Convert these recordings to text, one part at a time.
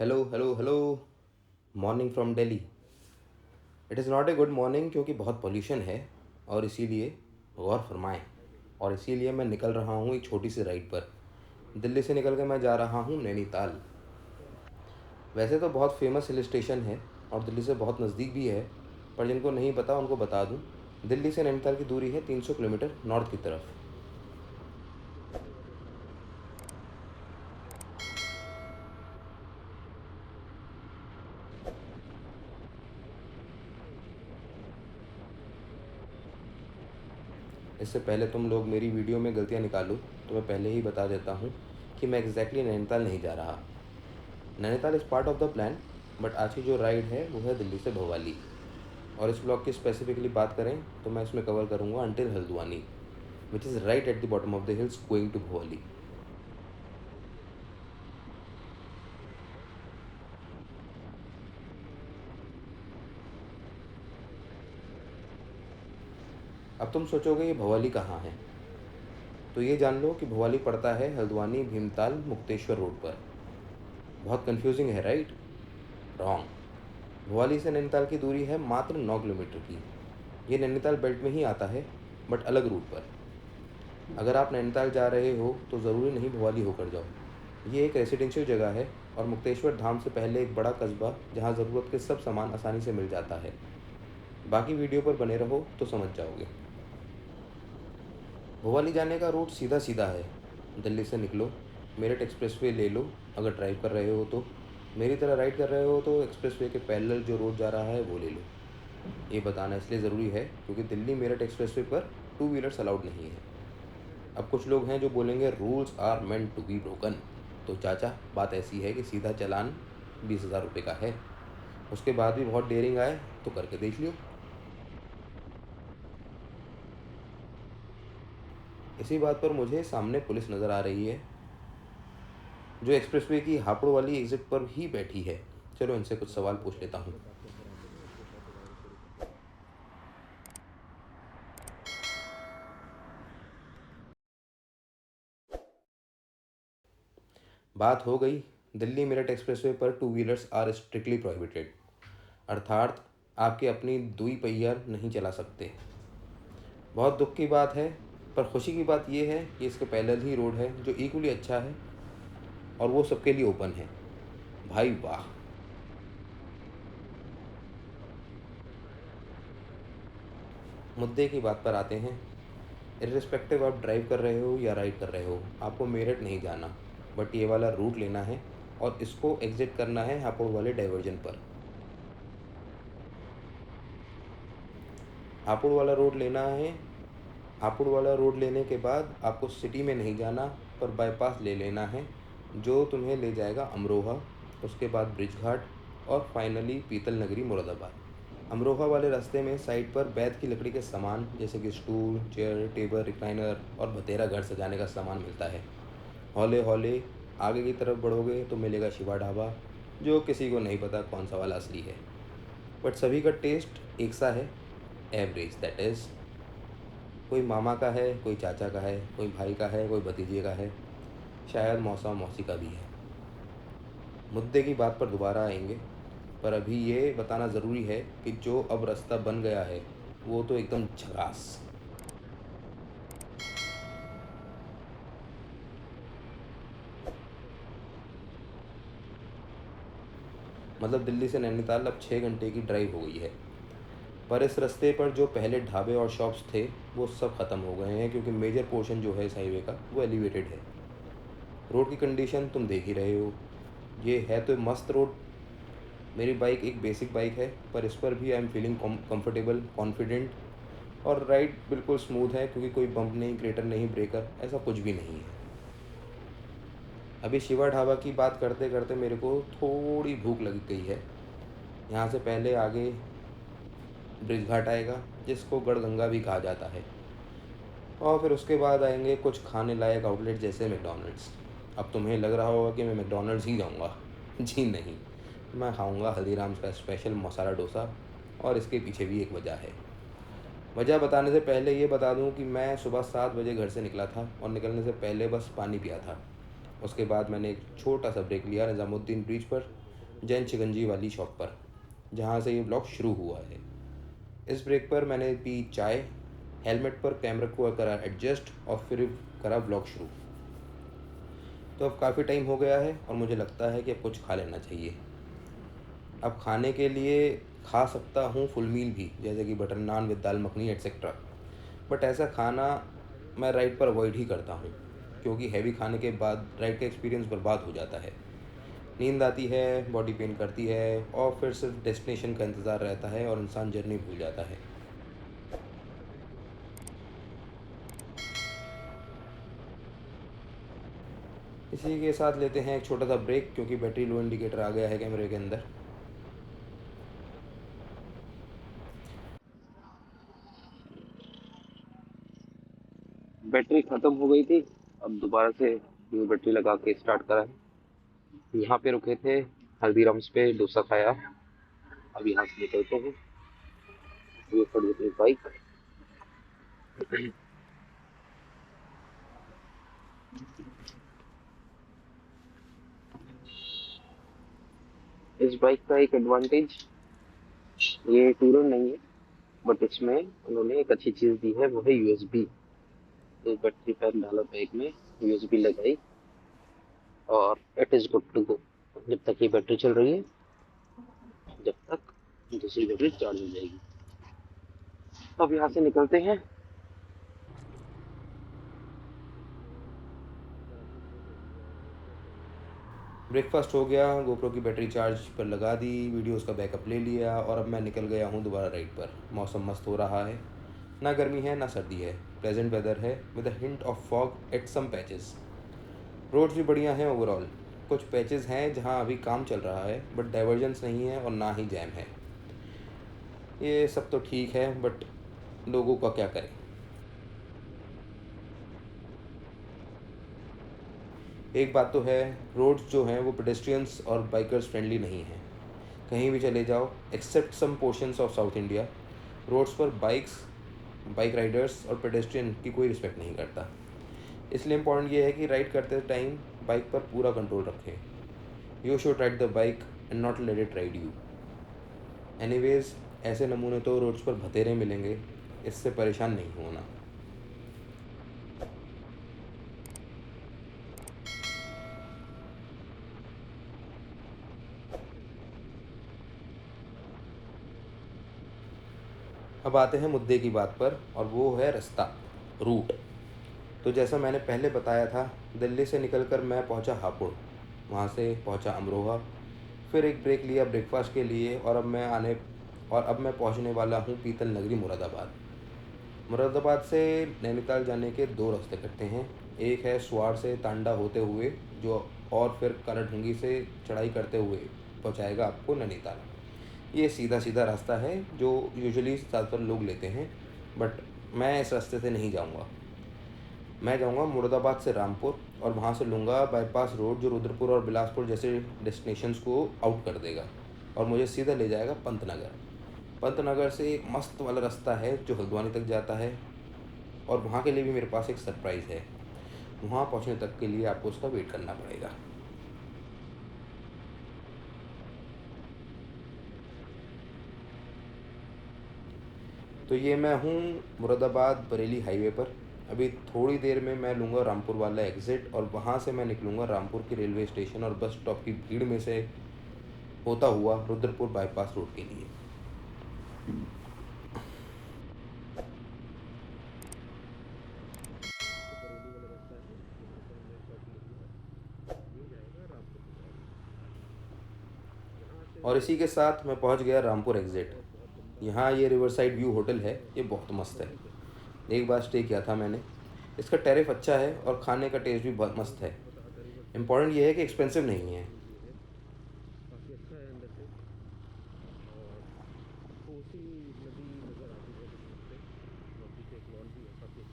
Hello hello hello. Morning from Delhi. It is not a good morning क्योंकि बहुत pollution है और इसीलिए गौर फरमाएं। और इसीलिए मैं निकल रहा हूँ एक छोटी सी राइड पर। दिल्ली से निकल के मैं जा रहा हूँ नैनीताल। वैसे तो बहुत फेमस हिल स्टेशन है और दिल्ली से बहुत नज़दीक भी है, पर जिनको नहीं पता उनको बता दूँ। दिल्ली से नैनीताल की दूरी है 300 किलोमीटर नॉर्थ की तरफ। इससे पहले तुम लोग मेरी वीडियो में गलतियाँ निकालो तो मैं पहले ही बता देता हूँ कि मैं एग्जैक्टली नैनीताल नहीं जा रहा। Nainital is part of the plan, but आज की जो राइड है वो है दिल्ली से भोपाली। और इस ब्लॉग की स्पेसिफिकली बात करें तो मैं इसमें कवर करूँगा until Haldwani, which is right at the bottom of the hills going to Bhopali. अब तुम सोचोगे ये भोपाली कहाँ है, तो ये जान लो कि भोपाली पड़ता है हल्द्वानी भीमताल मुक्तेश्वर रोड पर। बहुत कंफ्यूजिंग है राइट? रॉन्ग। भोपाली से नैनीताल की दूरी है मात्र 9 किलोमीटर की। ये नैनीताल बेल्ट में ही आता है, बट अलग रूट पर। अगर आप नैनीताल जा रहे हो तो ज़रूरी नहीं भोपाली होकर जाओ। ये एक रेसिडेंशियल जगह है और मुक्तेश्वर धाम से पहले एक बड़ा कस्बा जहाँ ज़रूरत के सब सामान आसानी से मिल जाता है। बाकी वीडियो पर बने रहो तो समझ जाओगे। भोपाली जाने का रूट सीधा सीधा है। दिल्ली से निकलो, मेरठ एक्सप्रेसवे ले लो अगर ड्राइव कर रहे हो तो। मेरी तरह राइड कर रहे हो तो एक्सप्रेसवे के पैरेलल जो रोड जा रहा है वो ले लो। ये बताना इसलिए ज़रूरी है क्योंकि दिल्ली मेरठ एक्सप्रेसवे पर टू व्हीलर्स अलाउड नहीं है। अब कुछ लोग हैं जो बोलेंगे rules are meant to be broken. तो चाचा, बात ऐसी है कि सीधा चालान 20,000 रुपये का है। उसके बाद भी बहुत डेयरिंग आए तो करके देख लियो। इसी बात पर मुझे सामने पुलिस नज़र आ रही है जो एक्सप्रेसवे की हापुड़ वाली एग्जिट पर ही बैठी है। चलो इनसे कुछ सवाल पूछ लेता हूँ। बात हो गई। दिल्ली मेरठ एक्सप्रेसवे पर two wheelers are strictly prohibited, अर्थात आपके अपनी दुई पहिया नहीं चला सकते। बहुत दुख की बात है, पर खुशी की बात यह है कि इसके पैदल ही रोड है जो इक्वली अच्छा है और वो सबके लिए ओपन है। भाई वाह। मुद्दे की बात पर आते हैं। इर्रिस्पेक्टिव आप ड्राइव कर रहे हो या राइड कर रहे हो, आपको मेरठ नहीं जाना, बट ये वाला रूट लेना है और इसको एग्जिट करना है हापुड़ वाले डाइवर्जन पर। हापुड़ वाला रोड लेना है। हापुड़ वाला रोड लेने के बाद आपको सिटी में नहीं जाना, पर बाईपास ले लेना है जो तुम्हें ले जाएगा अमरोहा, उसके बाद ब्रिज घाट और फाइनली पीतल नगरी मुरादाबाद। अमरोहा वाले रास्ते में साइड पर बैत की लकड़ी के सामान जैसे कि स्टूल, चेयर, टेबल, रिक्लाइनर और बतेरा घर सजाने का सामान मिलता है। हौले हौले आगे की तरफ बढ़ोगे तो मिलेगा शिवा ढाबा, जो किसी को नहीं पता कौन सा वाला असली है, बट सभी का टेस्ट एक सा है, एवरेज दैट इज़। कोई मामा का है, कोई चाचा का है, कोई भाई का है, कोई भतीजे का है, शायद मौसा मौसी का भी है। मुद्दे की बात पर दोबारा आएंगे, पर अभी ये बताना ज़रूरी है कि जो अब रास्ता बन गया है वो तो एकदम झकास। मतलब दिल्ली से नैनीताल अब 6 घंटे की ड्राइव हो गई है, पर इस रास्ते पर जो पहले ढाबे और शॉप्स थे वो सब ख़त्म हो गए हैं क्योंकि मेजर पोर्शन जो है इस हाईवे का वो एलिवेटेड है। रोड की कंडीशन तुम देख ही रहे हो। ये है तो मस्त रोड। मेरी बाइक एक बेसिक बाइक है, पर इस पर भी I am feeling comfortable, confident, और राइड बिल्कुल स्मूथ है क्योंकि कोई बम्प नहीं, क्रेटर नहीं, ब्रेकर ऐसा कुछ भी नहीं है। अभी शिवा ढाबा की बात करते करते मेरे को थोड़ी भूख लग गई है। यहाँ से पहले आगे ब्रिज घाट आएगा जिसको गढ़गंगा भी कहा जाता है, और फिर उसके बाद आएंगे कुछ खाने लायक आउटलेट जैसे मैकडोनल्ड्स। अब तुम्हें लग रहा होगा कि मैं मैकडोनल्ड्स ही जाऊँगा। जी नहीं, मैं खाऊँगा हल्दीराम्स का स्पेशल मसाला डोसा, और इसके पीछे भी एक वजह है। वजह बताने से पहले ये बता दूं कि मैं सुबह 7 बजे घर से निकला था और निकलने से पहले बस पानी पिया था। उसके बाद मैंने एक छोटा सा ब्रेक लिया निज़ामुद्दीन ब्रिज पर, जैन चिकंजी वाली शॉप पर, जहाँ से ये ब्लॉग शुरू हुआ है। इस ब्रेक पर मैंने पी चाय, हेलमेट पर कैमरा को करा एडजस्ट और फिर करा ब्लॉग शुरू। तो अब काफ़ी टाइम हो गया है और मुझे लगता है कि अब कुछ खा लेना चाहिए। अब खाने के लिए खा सकता हूँ फुल मील भी, जैसे कि butter naan with dal makhani etcetera. But ऐसा खाना मैं राइड पर अवॉइड ही करता हूँ, क्योंकि हैवी खाने के बाद राइड का एक्सपीरियंस बर्बाद हो जाता है। नींद आती है, बॉडी पेन करती है और फिर सिर्फ डेस्टिनेशन का इंतज़ार रहता है और इंसान जर्नी भूल जाता है। इसी के साथ लेते हैं एक छोटा सा ब्रेक, क्योंकि बैटरी लो इंडिकेटर आ गया है कैमरे के अंदर। बैटरी खत्म हो गई थी। अब दोबारा से न्यू बैटरी लगा के स्टार्ट करा है। यहाँ पे रुके थे, हल्दीराम्स पे डोसा खाया। अब यहाँ से निकलते हैं। ये खड़ी अपनी बाइक। इस बाइक का एक एडवांटेज, ये टूरर नहीं है, बट इसमें उन्होंने एक अच्छी चीज दी है, वो है यूएसबी। एक बैटरी पैक डाला बैग में, यूएसबी लगाई और it is good to go. जब तक ये बैटरी चल रही है, जब तक दूसरी बैटरी चार्ज हो जाएगी। अब यहाँ से निकलते हैं। ब्रेकफास्ट हो गया, गोप्रो की बैटरी चार्ज पर लगा दी, वीडियोस का बैकअप ले लिया और अब मैं निकल गया हूँ दोबारा राइड पर। मौसम मस्त हो रहा है, ना गर्मी है ना सर्दी है, प्लेजेंट वेदर है with a hint of fog at some patches. Roads भी बढ़िया हैं ओवरऑल। कुछ पैचेस हैं जहाँ अभी काम चल रहा है, बट डाइवर्जेंस नहीं है और ना ही जैम है। ये सब तो ठीक है, बट लोगों का क्या करें। एक बात तो है, रोड्स जो हैं वो पेडेस्ट्रियंस और बाइकर्स फ्रेंडली नहीं हैं। कहीं भी चले जाओ, except some portions of south India, roads पर बाइक राइडर्स और पेडेस्ट्रियन की कोई रिस्पेक्ट नहीं करता। इसलिए इम्पॉर्टेंट ये है कि राइड करते टाइम बाइक पर पूरा कंट्रोल रखें। You should ride the bike and not let it ride you. Anyways, ऐसे नमूने तो रोड्स पर बतेरे मिलेंगे, इससे परेशान नहीं होना। अब आते हैं मुद्दे की बात पर, और वो है रास्ता, रूट। तो जैसा मैंने पहले बताया था, दिल्ली से निकलकर मैं पहुंचा हापुड़, वहां से पहुंचा अमरोहा, फिर एक ब्रेक लिया ब्रेकफास्ट के लिए, और अब मैं पहुंचने वाला हूं पीतल नगरी मुरादाबाद। मुरादाबाद से नैनीताल जाने के दो रास्ते कटते हैं। एक है स्वार से तांडा होते हुए, जो और फिर कालाढूंगी से चढ़ाई करते हुए पहुंचाएगा आपको नैनीताल। ये सीधा सीधा रास्ता है जो यूजुअली ज़्यादातर लोग लेते हैं, बट मैं इस रास्ते से नहीं जाऊंगा। मैं जाऊंगा मुरादाबाद से रामपुर और वहां से लूँगा बाईपास रोड, जो रुद्रपुर और बिलासपुर जैसे डेस्टिनेशंस को आउट कर देगा और मुझे सीधा ले जाएगा पंतनगर। पंतनगर से एक मस्त वाला रास्ता है जो हल्द्वानी तक जाता है, और वहाँ के लिए भी मेरे पास एक सरप्राइज़ है। वहाँ पहुँचने तक के लिए आपको उसका वेट करना पड़ेगा। तो ये मैं हूँ मुरादाबाद बरेली हाईवे पर। अभी थोड़ी देर में मैं लूँगा रामपुर वाला एग्ज़िट और वहाँ से मैं निकलूँगा रामपुर के रेलवे स्टेशन और बस स्टॉप की भीड़ में से होता हुआ रुद्रपुर बाईपास रोड के लिए। और इसी के साथ मैं पहुंच गया रामपुर एग्ज़िट। यहाँ ये रिवर साइड व्यू होटल है, ये बहुत मस्त है। एक बार स्टे किया था मैंने। इसका टैरिफ अच्छा है और खाने का टेस्ट भी बहुत मस्त है। इम्पॉर्टेंट ये है कि एक्सपेंसिव नहीं है।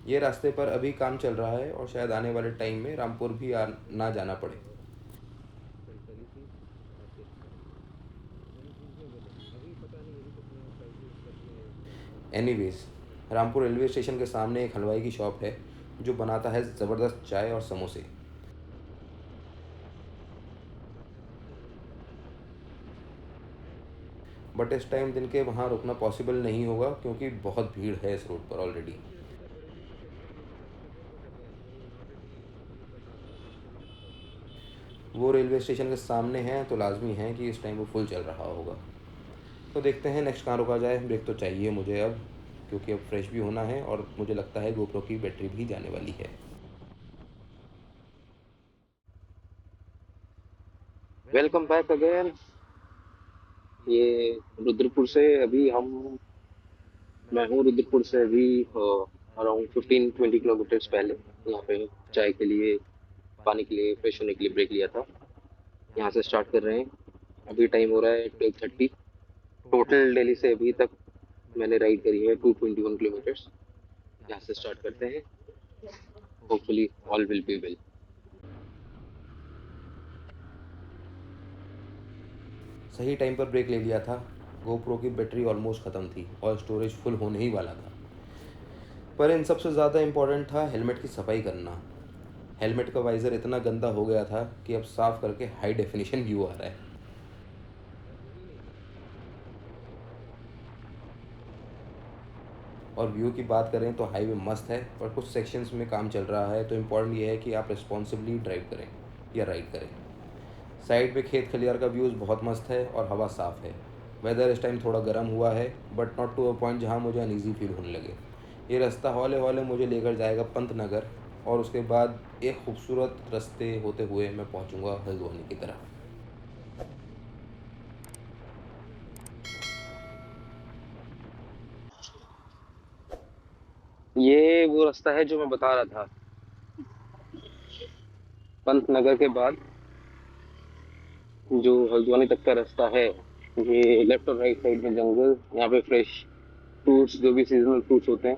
ये रास्ते पर अभी काम चल रहा है और शायद आने वाले टाइम में रामपुर भी ना जाना पड़े। एनीवेज, रामपुर रेलवे स्टेशन के सामने एक हलवाई की शॉप है जो बनाता है ज़बरदस्त चाय और समोसे। बट इस टाइम दिन के वहाँ रुकना पॉसिबल नहीं होगा क्योंकि बहुत भीड़ है इस रोड पर ऑलरेडी। वो रेलवे स्टेशन के सामने है तो लाजमी है कि इस टाइम वो फुल चल रहा होगा। तो देखते हैं नेक्स्ट कहाँ रुका जाए। ब्रेक तो चाहिए मुझे अब, क्योंकि अब फ्रेश भी होना है और मुझे लगता है गोप्रो की बैटरी भी जाने वाली है। Welcome back again. ये रुद्रपुर से अभी हम मैं हूँ रुद्रपुर से अभी अराउंड 15-20 किलोमीटर्स पहले यहाँ पे चाय के लिए, पानी के लिए, फ्रेश होने के लिए ब्रेक लिया था। यहाँ से स्टार्ट कर रहे हैं। अभी टाइम हो रहा है 12:30। टोटल दिल्ली से अभी तक मैंने राइड करी है 221 किलोमीटर्स। यहाँ से स्टार्ट करते हैं। Hopefully all will be well. सही टाइम पर ब्रेक ले लिया था। गोप्रो की बैटरी ऑलमोस्ट ख़त्म थी और स्टोरेज फुल होने ही वाला था। पर इन सबसे ज़्यादा इम्पोर्टेंट था हेलमेट की सफाई करना। हेलमेट का वाइज़र इतना गंदा हो गया था कि अब साफ़ करके हाई डेफिनेशन व्यू आ रहा है। और व्यू की बात करें तो हाईवे मस्त है, पर कुछ सेक्शंस में काम चल रहा है, तो इम्पॉर्टेंट ये है कि आप रिस्पॉन्सिबली ड्राइव करें या राइड करें। साइड पे खेत खलियार का व्यूज़ बहुत मस्त है और हवा साफ़ है। वेदर इस टाइम थोड़ा गर्म हुआ है, but not to a point जहाँ मुझे अनईज़ी फील होने लगे। ये रास्ता हौले हौले मुझे लेकर जाएगा पंत नगर, और उसके बाद एक खूबसूरत रास्ते होते हुए मैं पहुँचूँगा हल्द्वानी की तरफ। ये वो रास्ता है जो मैं बता रहा था। पंत नगर के बाद जो हल्द्वानी तक का रास्ता है, ये लेफ्ट और राइट साइड में जंगल, यहाँ पे फ्रेश फ्रूट्स, जो भी सीजनल फ्रूट्स होते हैं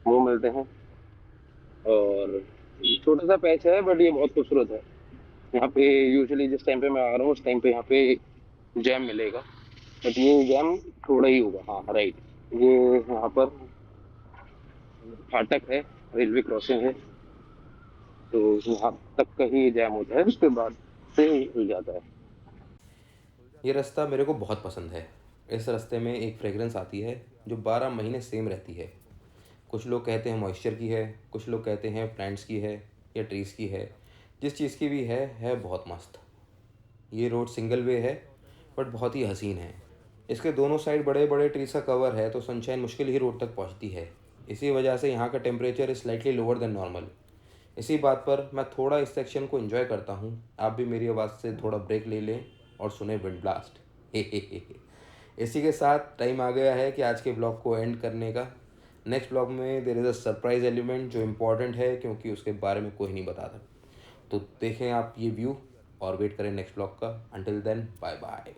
वो मिलते हैं। और छोटा सा पैच है बट ये बहुत खूबसूरत है। यहाँ पे यूजुअली जिस टाइम पे मैं आ रहा हूँ उस टाइम पे यहाँ पे जैम मिलेगा, बट ये जैम थोड़ा ही होगा। हाँ राइट, ये यहाँ पर फाटक है, रेलवे क्रॉसिंग है, तो यहाँ तक का ही जैम होता है, उसके बाद से खुल जाता है। ये रास्ता मेरे को बहुत पसंद है। इस रास्ते में एक फ्रेगरेंस आती है जो 12 महीने सेम रहती है। कुछ लोग कहते हैं मॉइस्चर की है, कुछ लोग कहते हैं प्लांट्स की है या ट्रीज़ की है। जिस चीज़ की भी है बहुत मस्त। ये रोड सिंगल वे है, बट बहुत ही हसीन है। इसके दोनों साइड बड़े बड़े ट्रीज का कवर है, तो सनशाइन मुश्किल ही रोड तक पहुंचती है। इसी वजह से यहाँ का temperature is slightly lower than normal. इसी बात पर मैं थोड़ा इस सेक्शन को एंजॉय करता हूँ। आप भी मेरी आवाज़ से थोड़ा ब्रेक ले लें और सुने विंड ब्लास्ट। इसी के साथ टाइम आ गया है कि आज के ब्लॉग को एंड करने का। नेक्स्ट ब्लॉग में there is a surprise element जो इम्पॉर्टेंट है, क्योंकि उसके बारे में कोई नहीं बताता। तो देखें आप ये व्यू और वेट करें नेक्स्ट ब्लॉग का। Until then bye bye.